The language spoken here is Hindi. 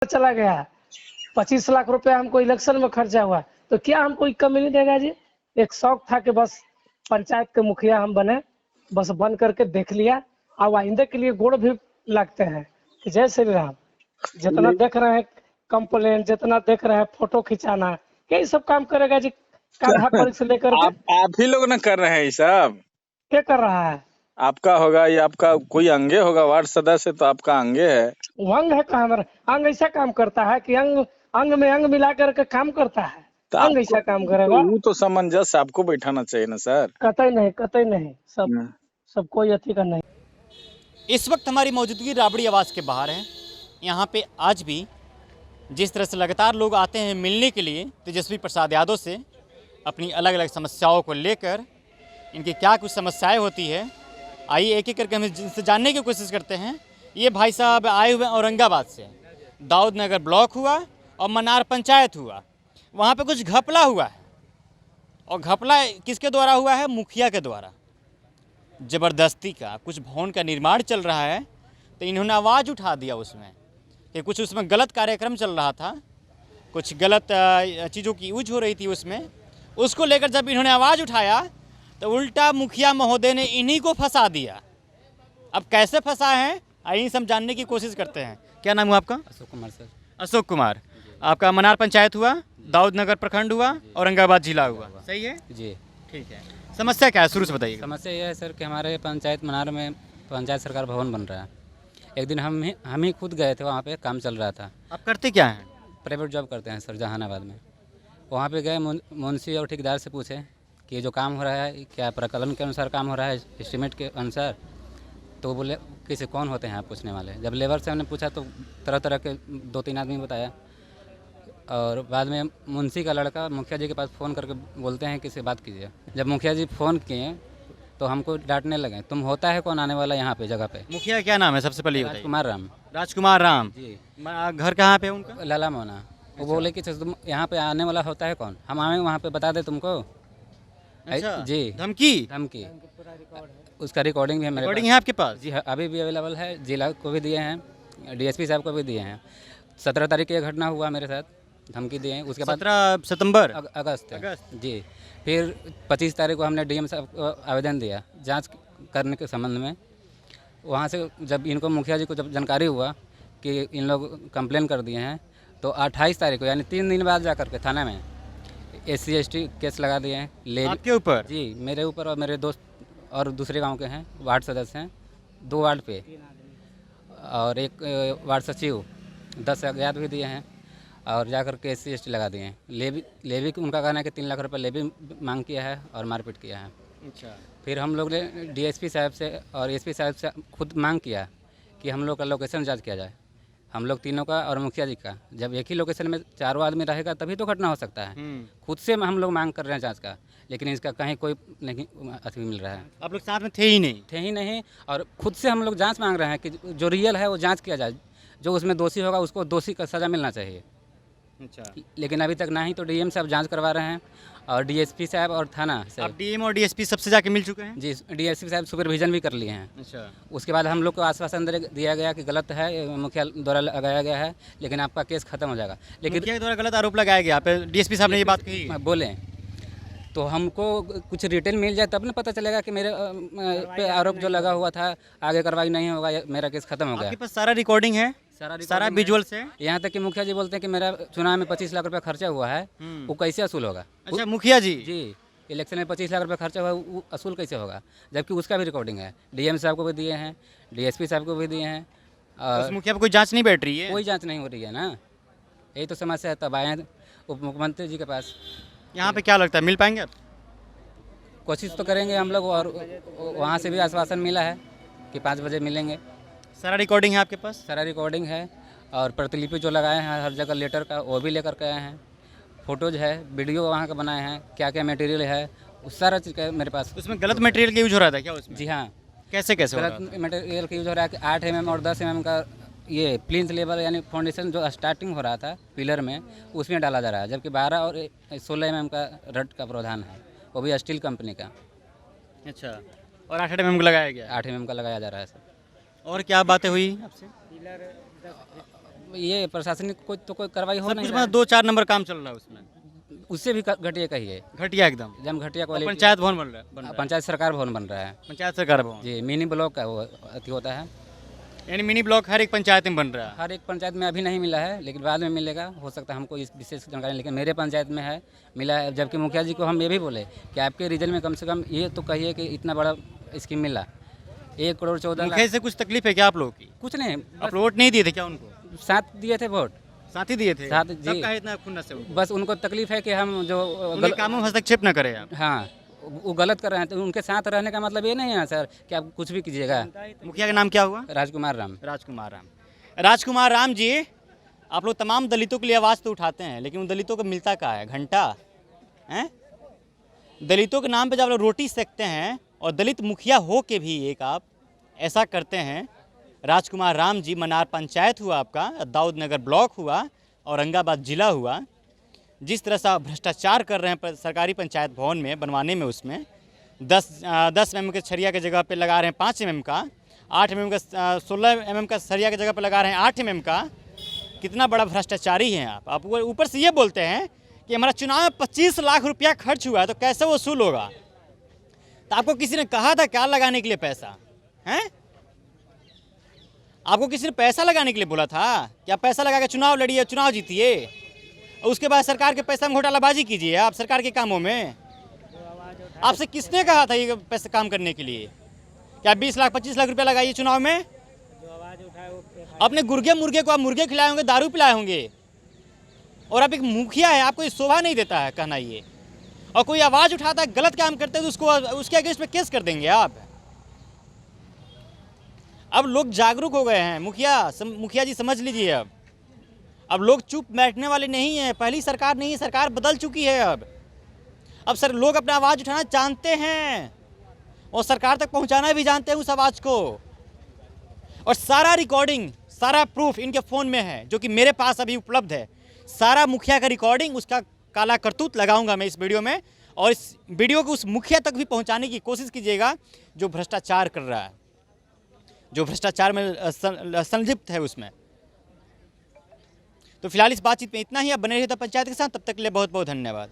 चला गया, 25 लाख रुपया हमको इलेक्शन में खर्चा हुआ, तो क्या हमको कम नहीं देगा जी? एक शौक था कि बस पंचायत के मुखिया हम बने, बस बन करके देख लिया। अब आइंदे के लिए गोड़ भी लगते हैं कि जय श्री राम। जितना देख रहे हैं कंप्लेंट, जितना देख रहे हैं फोटो खिंचाना, यही सब काम करेगा जी काढ़ा परीक्षा लेकर के। आप ही लोग ना कर रहे हैं ये सब। क्या कर रहा है? आपका होगा या आपका कोई अंगे होगा, वार्ड सदस्य तो आपका अंगे है। अंग है कहाँ हमारा? अंग ऐसा काम करता है कि अंग अंग में अंग मिला करके काम करता है। तो अंग ऐसा काम करेगा? वो तो सामंजस्य आपको बैठाना चाहिए ना सर। कतई नहीं, कतई नहीं। सब कोई अथी का नहीं। इस वक्त हमारी मौजूदगी राबड़ी आवास के बाहर है। यहाँ पे आज भी जिस तरह से लगातार लोग आते हैं मिलने के लिए तेजस्वी प्रसाद यादव से, अपनी अलग अलग समस्याओं को लेकर, इनकी क्या कुछ समस्याएं होती है, आइए एक एक करके हम इनसे जानने की कोशिश करते हैं। ये भाई साहब आए हुए औरंगाबाद से, दाऊद नगर ब्लॉक हुआ और मनार पंचायत हुआ, वहाँ पे कुछ घपला हुआ है। और घपला किसके द्वारा हुआ है? मुखिया के द्वारा। ज़बरदस्ती का कुछ भवन का निर्माण चल रहा है, तो इन्होंने आवाज़ उठा दिया उसमें कि कुछ उसमें गलत कार्यक्रम चल रहा था, कुछ गलत चीज़ों की यूज हो रही थी उसमें। उसको लेकर जब इन्होंने आवाज़ उठाया तो उल्टा मुखिया महोदय ने इन्हीं को फंसा दिया। अब कैसे फंसा है आइए हम जानने की कोशिश करते हैं। क्या नाम हुआ आपका? अशोक कुमार सर। अशोक कुमार। आपका मनार पंचायत हुआ, दाऊद नगर प्रखंड हुआ, औरंगाबाद जिला हुआ, सही है जी ठीक है। समस्या क्या है शुरू से बताइए। समस्या यह है सर कि हमारे पंचायत मनार में पंचायत सरकार भवन बन रहा है। एक दिन हम ही खुद गए थे, वहाँ पे काम चल रहा था। आप करते क्या हैं? प्राइवेट जॉब करते हैं सर जहानाबाद में। वहाँ पे गए, मुंशी और ठेकेदार से पूछे कि ये जो काम हो रहा है क्या प्रकलन के अनुसार काम हो रहा है, एस्टीमेट के अनुसार? तो बोले किसी कौन होते हैं आप पूछने वाले। जब लेबर से हमने पूछा तो तरह तरह के 2-3 आदमी बताया। और बाद में मुंशी का लड़का मुखिया जी के पास फ़ोन करके बोलते हैं कि इससे बात कीजिए। जब मुखिया जी फ़ोन किए तो हमको डांटने लगे, तुम होता है कौन आने वाला यहाँ पे जगह पे? मुखिया क्या नाम है सबसे पहले? राजकुमार राम। राजकुमार राम जी। घर कहाँ पे है उनका? लाला मोना। वो बोले कि तुम यहाँ पे आने वाला होता है कौन, हम आए वहाँ पे बता दे तुमको। अच्छा, जी। धमकी उसका रिकॉर्डिंग भी है मेरे रिकॉर्डिंग है आपके पास? जी हाँ, अभी भी अवेलेबल है। जिला को भी दिए हैं, डीएसपी साहब को भी दिए हैं। 17 तारीख की घटना हुआ मेरे साथ, धमकी दिए हैं। उसके बाद 17 सितंबर अगस्त जी। फिर 25 तारीख को हमने डीएम साहब को आवेदन दिया जांच करने के संबंध में। वहाँ से जब इनको मुखिया जी को जब जानकारी हुआ कि इन लोग कंप्लेन कर दिए हैं, तो 28 तारीख को यानी 3 दिन बाद जा करके थाने में SC ST केस लगा दिए हैं। आपके ऊपर? जी, मेरे ऊपर और मेरे दोस्त और दूसरे गांव के हैं, वार्ड सदस्य हैं 2 वार्ड पे, और एक वार्ड सचिव 10 अज्ञात भी दिए हैं। और जाकर के SC ST लगा दिए हैं। लेवी उनका कहना है कि 3 लाख रुपये लेवी मांग किया है और मारपीट किया है। अच्छा। फिर हम लोग ने DSP साहब से और SP साहब से खुद मांग किया कि हम लोग का लोकेशन जांच किया जाए, हम लोग तीनों का और मुखिया जी का। जब एक ही लोकेशन में चारों आदमी रहेगा तभी तो घटना हो सकता है। खुद से हम लोग मांग कर रहे हैं जांच का, लेकिन इसका कहीं कोई नहीं अथी मिल रहा है। आप लोग साथ में थे ही नहीं? और खुद से हम लोग जांच मांग रहे हैं कि जो रियल है वो जांच किया जाए, जो उसमें दोषी होगा उसको दोषी का सज़ा मिलना चाहिए। अच्छा। लेकिन अभी तक ना ही तो डीएम साहब जांच करवा रहे हैं और DSP साहब और थाना से। आप डीएम और DSP सबसे जाके मिल चुके हैं? जी, DSP साहब सुपरविजन भी कर लिए हैं। अच्छा। उसके बाद हम लोग को आश्वासन दिया गया कि गलत है, मुखिया द्वारा लगाया गया है, लेकिन आपका केस खत्म हो जाएगा। लेकिन मुखिया के द्वारा गलत आरोप लगाया गया पे DSP साहब ने ये बात कही? बोले तो हमको कुछ रिटर्न मिल जाए तब ना पता चलेगा कि मेरे पे आरोप जो लगा हुआ था आगे कार्रवाई नहीं होगा, मेरा केस खत्म हो गया। आपके पास सारा रिकॉर्डिंग है? सारा विजुअल्स है? यहाँ तक कि मुखिया जी बोलते हैं कि मेरा चुनाव में 25 लाख रुपया खर्चा हुआ है, वो कैसे असूल होगा? अच्छा, मुखिया जी? जी, इलेक्शन में 25 लाख रुपया खर्चा हुआ, वो असूल कैसे होगा? जबकि उसका भी रिकॉर्डिंग है। डीएम साहब को भी दिए हैं, DSP साहब को भी दिए हैं। उस मुखिया पर कोई जांच नहीं बैठ रही है? कोई जांच नहीं हो रही है ना, यही तो समस्या है। तब आए उप मुख्यमंत्री जी के पास। यहाँ पे क्या लगता है मिल पाएंगे आप? कोशिश तो करेंगे हम लोग, और वहाँ से भी आश्वासन मिला है कि 5 बजे मिलेंगे। सारा रिकॉर्डिंग है आपके पास? सारा रिकॉर्डिंग है, और प्रतिलिपि जो लगाए हैं हर जगह लेटर का वो भी लेकर के आए हैं। फ़ोटोज़ है, वीडियो वहाँ का बनाए हैं, क्या क्या मटेरियल है उस सारा चीज़ का मेरे पास। उसमें गलत मटेरियल का यूज हो रहा था क्या उसमें? जी हाँ, कैसे हो रहा गलत मटेरियल का यूज हो रहा है कि 8 mm और 10 mm का ये प्लिंथ लेवल यानी फाउंडेशन जो स्टार्टिंग हो रहा था पिलर में, उसमें डाला जा रहा है, जबकि 12 और 16 mm का रड का प्रावधान है, वो भी स्टील कंपनी का। अच्छा, और 8 mm का लगाया गया? 8 mm का लगाया जा रहा है सर। और क्या बातें हुई आपसे? ये प्रशासनिक कोई कार्रवाई हो सब नहीं कुछ रहा है। मतलब 2-4 नंबर काम चल रहा है उसमें, उससे भी घटिया कहिए, घटिया एकदम। एकदम घटिया और क्वालिटी। पंचायत भवन बन रहा है, पंचायत सरकार भवन बन रहा है पंचायत सरकार भवन, जी, मिनी ब्लॉक का वो अति होता है। यानी मिनी ब्लॉक हर एक पंचायत में बन रहा है। हर एक पंचायत में अभी नहीं मिला है, लेकिन बाद में मिलेगा, हो सकता है हमको इस विशेष जानकारी, लेकिन मेरे पंचायत में है, मिला है। जबकि मुखिया जी को हम ये भी बोले कि आपके रीजन में कम से कम ये तो कहिए कि इतना बड़ा स्कीम मिला, 1 करोड़ 14 मुखिया लाख। से कुछ तकलीफ है क्या आप लोगों की? कुछ नहीं, आप वोट नहीं दिए थे क्या उनको? साथ दिए थे वोट, साथ ही दिए थे, साथ तब जी। कहे इतना खुन्नस से उनको? बस उनको तकलीफ है कि हम जो उनके कामों में हस्तक्षेप न करें आप। हाँ वो गलत कर रहे हैं, तो उनके साथ रहने का मतलब ये नहीं है सर कि आप कुछ भी कीजिएगा। मुखिया का नाम क्या हुआ? राजकुमार राम। राजकुमार राम। राजकुमार राम जी, आप लोग तमाम दलितों के लिए आवाज़ तो उठाते हैं, लेकिन उन दलितों को मिलता क्या है? घंटा हैं? दलितों के नाम पे जब आप लोग रोटी सेकते हैं और दलित मुखिया हो के भी एक आप ऐसा करते हैं। राजकुमार राम जी, मनार पंचायत हुआ आपका, दाऊदनगर ब्लॉक हुआ, औरंगाबाद जिला हुआ, जिस तरह से आप भ्रष्टाचार कर रहे हैं सरकारी पंचायत भवन में बनवाने में, उसमें 10 mm के छरिया की जगह पे लगा रहे हैं 5 mm का, 8 mm का 16 mm का सरिया की जगह पे लगा रहे हैं 8 mm का। कितना बड़ा भ्रष्टाचारी हैं आप ऊपर से ये बोलते हैं कि हमारा चुनाव में 25 लाख रुपया खर्च हुआ है, तो कैसे वसूल होगा? तो आपको किसी ने कहा था क्या लगाने के लिए पैसा हैं? आपको किसी ने पैसा लगाने के लिए बोला था कि आप पैसा लगा के चुनाव लड़िए, चुनाव जीतिए, और उसके बाद सरकार के पैसा में घोटालाबाजी कीजिए आप सरकार के कामों में? आपसे किसने कहा था ये पैसे काम करने के लिए? क्या 20 लाख 25 लाख रुपया लगाइए चुनाव में? अपने गुर्गे मुर्गे को आप मुर्गे खिलाए होंगे, दारू पिलाए होंगे, और आप एक मुखिया है, आपको ये शोभा नहीं देता है कहना ये। और कोई आवाज़ उठाता है, गलत काम करते हैं, तो उसको उसके अगेंस्ट में केस कर देंगे आप। अब लोग जागरूक हो गए हैं, मुखिया जी समझ लीजिए। अब लोग चुप बैठने वाले नहीं हैं। पहली सरकार नहीं है, सरकार बदल चुकी है। अब सर लोग अपना आवाज़ उठाना जानते हैं और सरकार तक पहुंचाना भी जानते हैं उस आवाज़ को। और सारा रिकॉर्डिंग, सारा प्रूफ इनके फ़ोन में है, जो कि मेरे पास अभी उपलब्ध है। सारा मुखिया का रिकॉर्डिंग, उसका काला करतूत लगाऊंगा मैं इस वीडियो में, और इस वीडियो को उस मुखिया तक भी पहुंचाने की कोशिश कीजिएगा जो भ्रष्टाचार कर रहा है, जो भ्रष्टाचार में संलिप्त है उसमें। तो फिलहाल इस बातचीत में इतना ही। आप बने रहिए पंचायत के साथ, तब तक के लिए बहुत बहुत धन्यवाद।